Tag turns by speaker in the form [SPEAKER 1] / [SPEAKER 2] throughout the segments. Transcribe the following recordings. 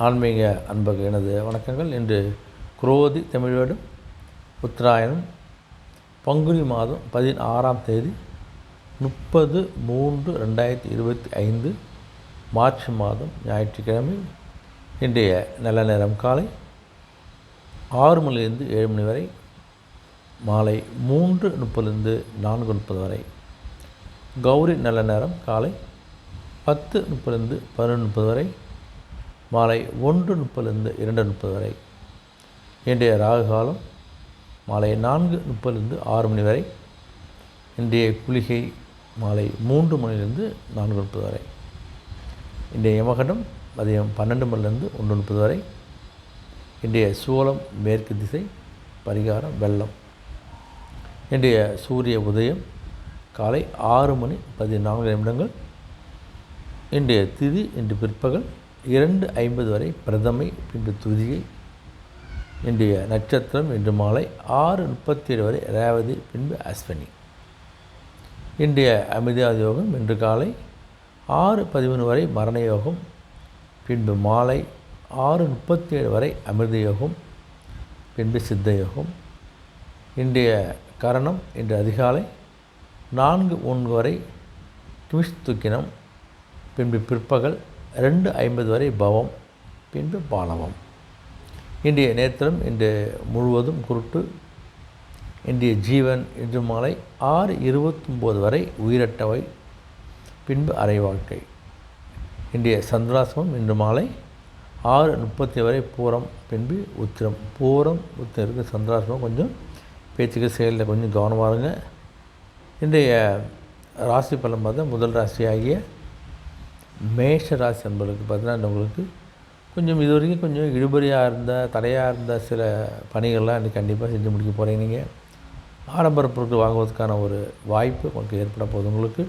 [SPEAKER 1] ஆன்மீக அன்பக எனது வணக்கங்கள். இன்று குரோதி தமிழ் வருடம் உத்தராயணம் பங்குனி மாதம் 16ஆம் தேதி 30/3/2025 மார்ச் மாதம் ஞாயிற்றுக்கிழமை. இன்றைய நல்ல நேரம் காலை 6 மணிலிருந்து 7 மணி வரை, மாலை 3:30லிருந்து 4:30 வரை. கௌரி நல்ல நேரம் காலை 10:30லிருந்து 11:30 வரை, மாலை 1:30லிருந்து 2:30 வரை. இன்றைய ராகு காலம் மாலை 4:30லிருந்து 6 மணி வரை. இன்றைய குளிகை மாலை 3 மணிலிருந்து 4:30 வரை. இன்றைய யமகண்டம் மதியம் 12 மணிலிருந்து 1:30 வரை. இன்றைய சூலம் மேற்கு திசை, பரிகாரம் வெள்ளம். இன்றைய சூரிய உதயம் காலை 6:14. இன்றைய திதி இன்று பிற்பகல் 2:50 வரை பிரதமை, பின்பு துதியை. இன்றைய நட்சத்திரம் இன்று மாலை 6:37 வரை ரேவதி, பின்பு அஸ்வினி. இன்றைய அமிர்த யோகம் இன்று காலை 6:13 வரை மரண யோகம், பின்பு மாலை 6:37 வரை அமிர்த யோகம், பின்பு சித்த யோகம். இன்றைய கரணம் இன்று அதிகாலை 4:01 வரை துக்கினம், பின்பு பிற்பகல் 2:50 வரை பவம், பின்பு பாலவம். இன்றைய நேத்திரம் இன்று முழுவதும் குருட்டு. இன்றைய ஜீவன் இன்று மாலை 6:29 வரை உயிரட்டவை, பின்பு அரை வாழ்க்கை. இன்றைய சந்திராசிரமம் இன்று மாலை 6:30 வரை பூரம், பின்பு உத்திரம். பூரம் உத்திரம் சந்திராசிரமம் கொஞ்சம் பேச்சுக்கு செயலில் கொஞ்சம் கவனமாக இருங்க. இன்றைய ராசி பலன் பார்த்தா முதல் ராசியாகிய மேஷ ராசி என்பதற்கு பார்த்தீங்கன்னா உங்களுக்கு கொஞ்சம் இது வரைக்கும் கொஞ்சம் இழுபறியாக இருந்த தடையாக இருந்த சில பணிகள்லாம் இன்றைக்கி கண்டிப்பாக செஞ்சு முடிக்க போகிறீங்க. நீங்கள் ஆடம்பர பொருட்கள் வாங்குவதற்கான ஒரு வாய்ப்பு உங்களுக்கு ஏற்பட போகுது. உங்களுக்கு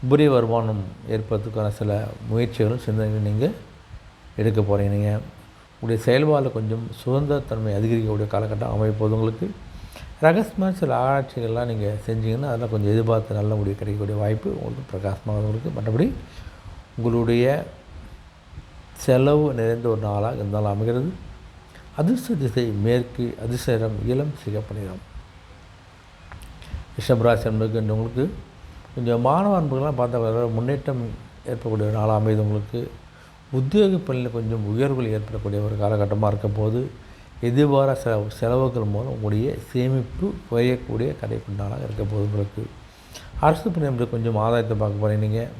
[SPEAKER 1] உபரி வருமானம் ஏற்படுறதுக்கான சில முயற்சிகளும் சிந்தனைகளும் நீங்கள் எடுக்க போகிறீங்க. நீங்கள் உங்களுடைய செயல்பாடில் கொஞ்சம் சுதந்திரத்தன்மை அதிகரிக்கக்கூடிய காலகட்டம் அமைப்போது. உங்களுக்கு ரகசியமான சில ஆராய்ச்சிகள்லாம் நீங்கள் செஞ்சீங்கன்னா அதெல்லாம் கொஞ்சம் எதிர்பார்த்து நல்ல முடிவு கிடைக்கக்கூடிய வாய்ப்பு உங்களுக்கு பிரகாசமாக உங்களுக்கு. மற்றபடி உங்களுடைய செலவு நிறைந்த ஒரு நாளாக இருந்தாலும் அமைகிறது. அதிர்ஷ்ட திசை மேற்கு, அதிர்ஷ்ட நிறம் இளம் சிகப்பு நிறம். ரிஷபராசி என்பது உங்களுக்கு கொஞ்சம் மாணவ அன்புகள்லாம் பார்த்தா முன்னேற்றம் ஏற்படக்கூடிய நாளாக அமைது. உங்களுக்கு உத்தியோக பணியில் கொஞ்சம் உயர்வுகள் ஏற்படக்கூடிய ஒரு காலகட்டமாக இருக்க போது எதிர்பார செலவுகள் மூலம் உங்களுடைய சேமிப்பு குறையக்கூடிய கடைப்பிடி நாளாக இருக்க போது. உங்களுக்கு அரசு பணி கொஞ்சம் ஆதாயத்தை பார்க்க போகிறீங்க. நீங்கள்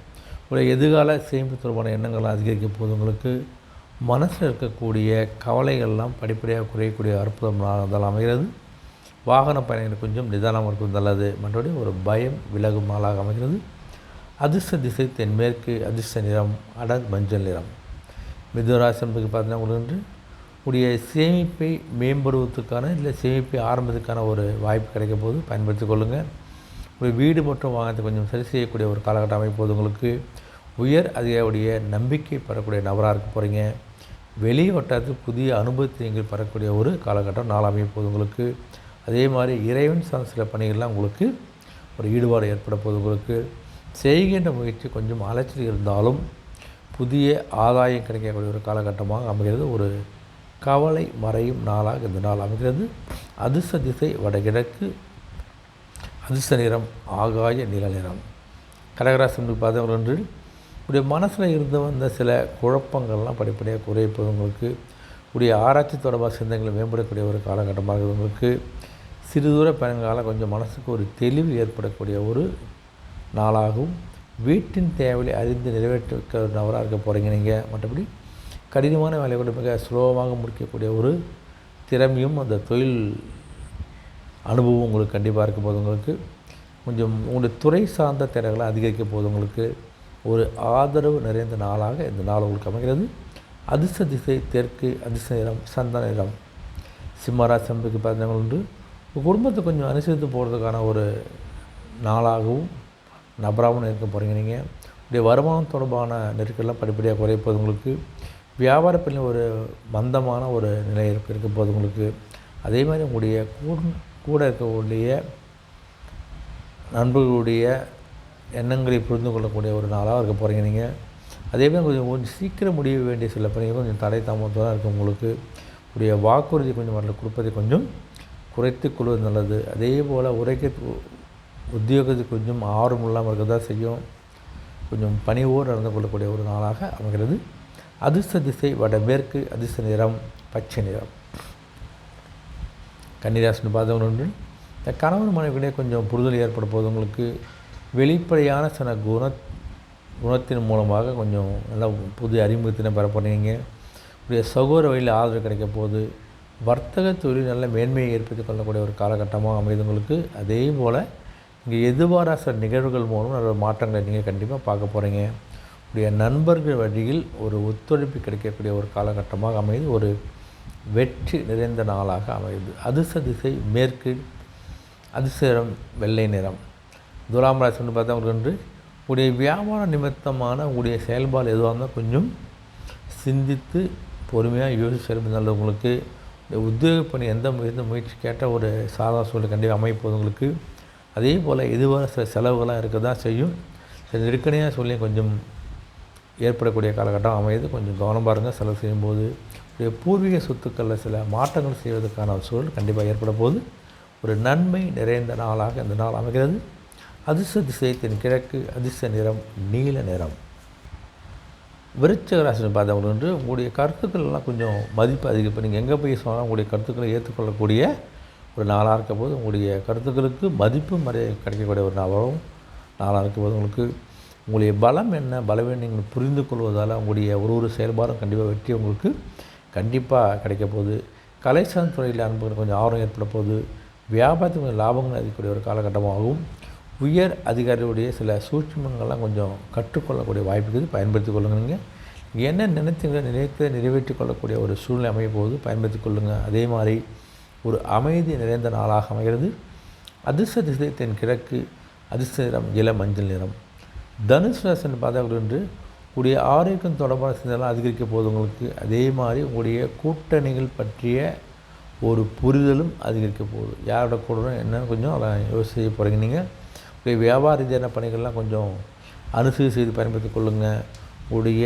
[SPEAKER 1] உங்களுடைய எதிர்கால சேமிப்பு தொடர்பான எண்ணங்கள்லாம் அதிகரிக்க போது. உங்களுக்கு மனசில் இருக்கக்கூடிய கவலைகள்லாம் படிப்படியாக குறையக்கூடிய அற்புதம் நாளாக அமைகிறது. வாகன பயணங்கள் கொஞ்சம் நிதானமாக இருக்கும் நல்லது. மற்றபடி ஒரு பயம் விலகும் நாளாக அமைகிறது. அதிர்ஷ்ட திசை தென்மேற்கு, அதிர்ஷ்ட நிறம் அடர் மஞ்சள் நிறம். மிதுனராசி என்பதுக்கு பார்த்தீங்கன்னா உங்களுக்கு உடைய சேமிப்பை மேம்படுவதற்கான இல்லை சேமிப்பை ஆரம்பத்துக்கான ஒரு வாய்ப்பு கிடைக்க போது பயன்படுத்தி கொள்ளுங்கள். ஒரு வீடு மற்றும் வாகனத்தை கொஞ்சம் சரி செய்யக்கூடிய ஒரு காலகட்டம் அமைப்போது. உங்களுக்கு உயர் அதிகாரியுடைய நம்பிக்கை பெறக்கூடிய நபராக இருக்க போகிறீங்க. வெளி வட்டாரத்தில் புதிய அனுபவத்தை நீங்கள் பெறக்கூடிய ஒரு காலகட்டம் நாள் அமைப்போது. உங்களுக்கு அதே மாதிரி இறைவன் சார்ந்த சில பணிகள்லாம் உங்களுக்கு ஒரு ஈடுபாடு ஏற்பட போது. உங்களுக்கு செய்கின்ற முயற்சி கொஞ்சம் அலைச்சல் இருந்தாலும் புதிய ஆதாயம் கிடைக்கக்கூடிய ஒரு காலகட்டமாக அமைகிறது. ஒரு கவலை மறையும் நாளாக இந்த நாள் அமைகிறது. அதிர்ஷ்ட திசை வடகிழக்கு, அதிர்ஷ்ட நிறம் ஆகாய நீல நிறம். கடகராசி பார்த்தவர்கள் என்று உடைய மனசில் இருந்து வந்த சில குழப்பங்கள்லாம் படிப்படியாக குறைப்பது. உங்களுக்கு உடைய ஆராய்ச்சி தொடர்பாக சிந்தனைகளை மேம்படக்கூடிய ஒரு காலகட்டமாக உங்களுக்கு சிறு தூர பயணங்களால் கொஞ்சம் மனசுக்கு ஒரு தெளிவு ஏற்படக்கூடிய ஒரு நாளாகவும் வீட்டின் தேவையை அறிந்து நிறைவேற்ற நபராக இருக்க போகிறீங்க நீங்கள். மற்றபடி கடினமான வேலையை கூட மிக சுலபமாக முடிக்கக்கூடிய ஒரு திறமையும் அந்த தொழில் அனுபவம் உங்களுக்கு கண்டிப்பாக இருக்க போது. உங்களுக்கு கொஞ்சம் உங்களுடைய துறை சார்ந்த திறன்களை அதிகரிக்க போது. உங்களுக்கு ஒரு ஆதரவு நிறைந்த நாளாக இந்த நாள் உங்களுக்கு அமைகிறது. அதிர்ஷ்ட திசை தெற்கு, அதிர்ஷ்ட நிறம் சந்தன நிறம். சிம்மராசி என்பதுக்கு பார்த்தீங்கன்னா உங்கள் குடும்பத்தை கொஞ்சம் அனுசரித்து போகிறதுக்கான ஒரு நாளாகவும் நபராகவும் இருக்க போகிறீங்க. நீங்கள் உடைய வருமானம் தொடர்பான நெருக்கெல்லாம் படிப்படியாக குறைப்பது. உங்களுக்கு வியாபார பணியில் ஒரு மந்தமான ஒரு நிலை இருக்க போது. உங்களுக்கு அதே மாதிரி உங்களுடைய கூட இருக்கக்கூடிய நண்பர்களுடைய எண்ணங்களை புரிந்து கொள்ளக்கூடிய ஒரு நாளாக இருக்க போகிறீங்க. நீங்கள் அதேமாதிரி கொஞ்சம் சீக்கிரம் முடிய வேண்டிய சில பணிகள் கொஞ்சம் தடை தாமதமாக இருக்கும். உங்களுக்கு உடைய வாக்குறுதி கொஞ்சம் வரல கொடுப்பதை கொஞ்சம் குறைத்து கொள்வது நல்லது. அதே போல் உத்தியோகத்துக்கு கொஞ்சம் ஆர்வம் இல்லாமல் இருக்க தான் செய்யும். கொஞ்சம் பணிவோடு நடந்து கொள்ளக்கூடிய ஒரு நாளாக அமைகிறது. அதிர்ஷ்ட திசை வடமேற்கு, அதிர்ஷ்ட நிறம் பச்சை நிறம். கன்னிராசின்னு பார்த்தவங்க இந்த கணவன் மனைவியிடையே கொஞ்சம் புரிதல் ஏற்பட போது உங்களுக்கு வெளிப்படையான சில குணத்தின் மூலமாக கொஞ்சம் நல்லா புதிய அறிமுகத்தினை பெற போகிறீங்க. உடைய சகோதர வழியில் ஆதரவு கிடைக்க போகுது. வர்த்தக தொழில் நல்ல மேன்மையை ஏற்படுத்தி கொள்ளக்கூடிய ஒரு காலகட்டமாக அமைது உங்களுக்கு. அதே போல் இங்கே எதிர்பாராத சில நிகழ்வுகள் மூலம் நல்ல மாற்றங்களை நீங்கள் கண்டிப்பாக பார்க்க போகிறீங்க. உடைய நண்பர்கள் வழியில் ஒரு ஒத்துழைப்பு கிடைக்கக்கூடிய ஒரு காலகட்டமாக அமைது. ஒரு வெற்றி நிறைந்த நாளாக அமைது. அதிர்ஷ்ட திசை மேற்கு, அதிர்ஷ்ட நிறம் வெள்ளை நிறம். துலாம் ராசின்னு பார்த்தா உங்களுக்கு உடைய வியாபார நிமித்தமான உங்களுடைய செயல்பாடு எதுவாக இருந்தால் கொஞ்சம் சிந்தித்து பொறுமையாக யோசிச்சு செயல்பட நல்லது. உங்களுக்கு உத்தியோக பணி எந்த முயற்சி கேட்டால் ஒரு சாதா சூழல் கண்டிப்பாக அமைப்போது உங்களுக்கு. அதே போல் இதுவரை சில செலவுகளாக இருக்க தான் செய்யும். சில நெருக்கடியாக சொல்லி கொஞ்சம் ஏற்படக்கூடிய காலகட்டம் அமைது. கொஞ்சம் கவனம் பாருங்கள் செலவு செய்யும்போது. பூர்வீக சொத்துக்களில் சில மாற்றங்கள் செய்வதற்கான சூழல் கண்டிப்பாக ஏற்பட போது ஒரு நன்மை நிறைந்த நாளாக இந்த நாள் அமைகிறது. அதிர்ஷ்ட திசை தென்கிழக்கு, அதிர்ஷ்ட நிறம் நீல நிறம். விருச்சிக ராசின்னு பார்த்தவங்க உங்களுடைய கருத்துக்கள்லாம் கொஞ்சம் மதிப்பு அதிகம். இப்போ நீங்கள் எங்கே போய் சொன்னால் உங்களுடைய கருத்துக்களை ஏற்றுக்கொள்ளக்கூடிய ஒரு நாளாக இருக்க போது உங்களுடைய கருத்துக்களுக்கு மதிப்பு மரியாதை கிடைக்கக்கூடிய ஒரு நாளாக இருக்க போது உங்களுடைய பலம் என்ன பலவீனம் நீங்கள் புரிந்து கொள்வதால் உங்களுடைய ஒரு செயல்பாடும் கண்டிப்பாக வெற்றி உங்களுக்கு கண்டிப்பாக கிடைக்க போகுது. கலை சார்ந்த துறையில் அன்புகள் கொஞ்சம் ஆர்வம் ஏற்பட போகுது. வியாபாரத்துக்கு கொஞ்சம் லாபங்கள் அதிகக்கூடிய ஒரு காலகட்டமாகவும் உயர் அதிகாரிகளுடைய சில சூட்சுமங்கள்லாம் கொஞ்சம் கற்றுக்கொள்ளக்கூடிய வாய்ப்புக்கு பயன்படுத்தி கொள்ளுங்கள். நீங்கள் என்ன நினைத்து நிறைவேற்றி கொள்ளக்கூடிய ஒரு சூழ்நிலை அமைய போது பயன்படுத்தி கொள்ளுங்கள். அதே மாதிரி ஒரு அமைதி நிறைந்த நாளாக அமைகிறது. அதிர்ஷ்ட திசை தென்கிழக்கு, அதிர்ஷ்ட நிறம் இளம் மஞ்சள் நிறம். தனுசு ராசின்னு பார்த்தா உடைய ஆரோக்கியம் தொடர்பான சிந்தனைலாம் அதிகரிக்க போது உங்களுக்கு. அதே மாதிரி உங்களுடைய கூட்டணிகள் பற்றிய ஒரு புரிதலும் அதிகரிக்க போகுது. யாரோட கூட என்னன்னு கொஞ்சம் அதை யோசிச்சு போகிறீங்க. நீங்கள் உடைய வியாபார ரீதியான பணிகள்லாம் கொஞ்சம் அனுசரி செய்து பயன்படுத்தி கொள்ளுங்கள். உடைய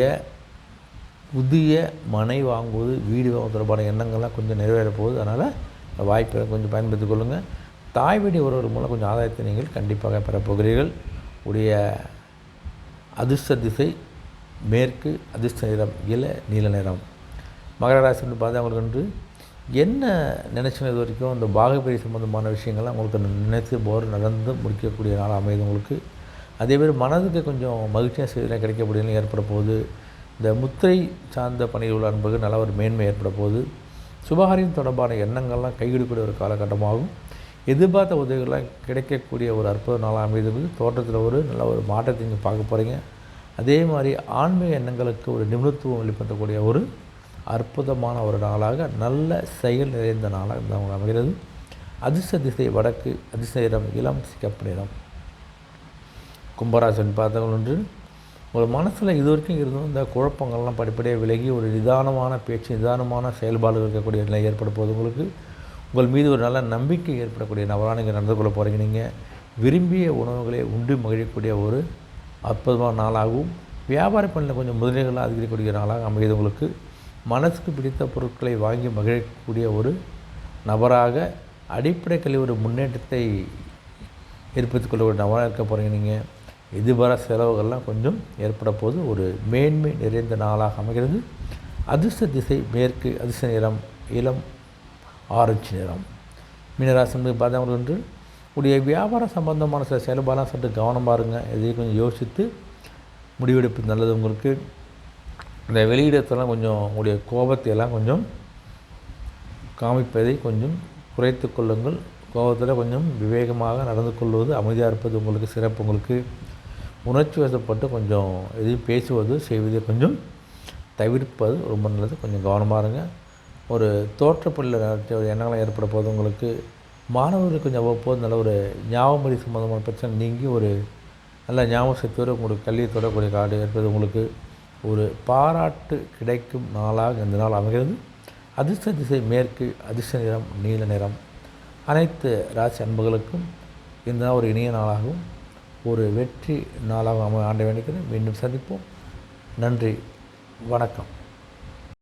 [SPEAKER 1] புதிய மனை வாங்குவது, வீடு வாங்குவது தொடர்பான எண்ணங்கள்லாம் கொஞ்சம் நிறைவேற போகுது. அதனால் வாய்ப்பை கொஞ்சம் பயன்படுத்தி கொள்ளுங்கள். தாய் வழி உறவுகள் மூலம் கொஞ்சம் ஆதாயத்தை நீங்கள் கண்டிப்பாக பெறப்போகிறீர்கள். உடைய அதிர்ஷ்ட திசை மேற்கு, அதிர்ஷ்ட நிறம் நீல நிறம். மகர ராசின்னு பார்த்தா அவங்களுக்கு என்ன நினச்சினது வரைக்கும் இந்த பாகப்பிரி சம்பந்தமான விஷயங்கள்லாம் உங்களுக்கு நினைத்து நடந்து முடிக்கக்கூடிய நாள் அமைது உங்களுக்கு. அதேமாதிரி மனதுக்கு கொஞ்சம் மகிழ்ச்சியாக செய்திலாம் கிடைக்கக்கூடிய ஏற்பட போகுது. இந்த முத்திரை சார்ந்த பணியில் உள்ள அன்புக்கு நல்ல ஒரு மேன்மை ஏற்பட போகுது. சுபகாரியம் தொடர்பான எண்ணங்கள்லாம் கைவிடக்கூடிய ஒரு காலகட்டமாகும். எதிர்பார்த்த உதவிகள்லாம் கிடைக்கக்கூடிய ஒரு அற்புத நாளாக அமைது. தோட்டத்தில் ஒரு நல்ல ஒரு மாற்றத்தை நீங்கள் பார்க்க போகிறீங்க. அதே மாதிரி ஆன்மீக எண்ணங்களுக்கு ஒரு நிபுணத்துவம் வெளிப்படுத்தக்கூடிய ஒரு அற்புதமான ஒரு நாளாக நல்ல செயல் நிறைந்த நாளாக இந்த அமைகிறது. அதிர்ஷ்ட திசை வடக்கு, அதிர்ஷ்ட நிறம் இளம் சிகப்பு நிறம். கும்பராசன் பார்த்தவங்க உங்கள் மனசில் இது வரைக்கும் இருந்தும் இந்த குழப்பங்கள்லாம் படிப்படியாக விலகி ஒரு நிதானமான பேச்சு, நிதானமான செயல்பாடுகள் இருக்கக்கூடிய நிலை ஏற்பட போது உங்களுக்கு. உங்கள் மீது ஒரு நல்ல நம்பிக்கை ஏற்படக்கூடிய நபராக நீங்கள் நடந்து கொள்ள போகிறீங்க. நீங்கள் விரும்பிய உணவுகளை உண்டு மகிழக்கூடிய ஒரு அற்புதமான நாளாகவும் வியாபார பணியில் கொஞ்சம் முதலீடுகளாக அதிகரிக்கக்கூடிய நாளாக அமைகிறது உங்களுக்கு. மனசுக்கு பிடித்த பொருட்களை வாங்கி மகிழக்கூடிய ஒரு நபராக அடிப்படை கல்வி ஒரு முன்னேற்றத்தை ஏற்படுத்தி கொள்ளக்கூடிய நபராக இருக்க போகிறீங்க. நீங்கள் எதிர்பார செலவுகள்லாம் கொஞ்சம் ஏற்பட போது ஒரு மேன்மை நிறைந்த நாளாக அமைகிறது. அதிர்ஷ்ட திசை மேற்கு, அதிர்ஷ்ட நிறம் இளம் ஆரஞ்சு நிறம். மீனராசி பார்த்தவங்க உடைய வியாபார சம்பந்தமான சில செயல்பாடெலாம் சற்று கவனம் பாருங்கள். எதையும் கொஞ்சம் யோசித்து முடிவெடுப்பு நல்லது உங்களுக்கு. இந்த வெளியிடத்தெல்லாம் கொஞ்சம் உங்களுடைய கோபத்தை எல்லாம் கொஞ்சம் காமிப்பதை கொஞ்சம் குறைத்து கொள்ளுங்கள். கோபத்தில் கொஞ்சம் விவேகமாக நடந்து கொள்வது, அமைதியாக இருப்பது உங்களுக்கு சிறப்பு. உங்களுக்கு உணர்ச்சி வசப்பட்டு கொஞ்சம் எதையும் பேசுவது செய்வதை கொஞ்சம் தவிர்ப்பது ரொம்ப நல்லது. கொஞ்சம் கவனமாக இருங்க. ஒரு தோற்றப்பள்ளியில் நடத்திய ஒரு எண்ணங்களாக ஏற்பட போது உங்களுக்கு. மாணவர்களுக்கு கொஞ்சம் அவ்வப்போது நல்ல ஒரு ஞாபகமொழி சம்பந்தமான பிரச்சனை நீங்கி ஒரு நல்ல ஞாபக சக்தியோடு உங்களுக்கு கல்வியை தொடரக்கூடிய காடு ஏற்பது உங்களுக்கு. ஒரு பாராட்டு கிடைக்கும் நாளாக இந்த நாள் அமைகிறது. அதிர்ஷ்ட திசை மேற்கு, அதிர்ஷ்ட நிறம் நீல நிறம். அனைத்து ராசி அன்புகளுக்கும் இந்த நாள் ஒரு இனிய நாளாகவும் ஒரு வெற்றி நாளாகவும் ஆண்ட வேண்டிக்கிறேன். மீண்டும் சந்திப்போம். நன்றி, வணக்கம்.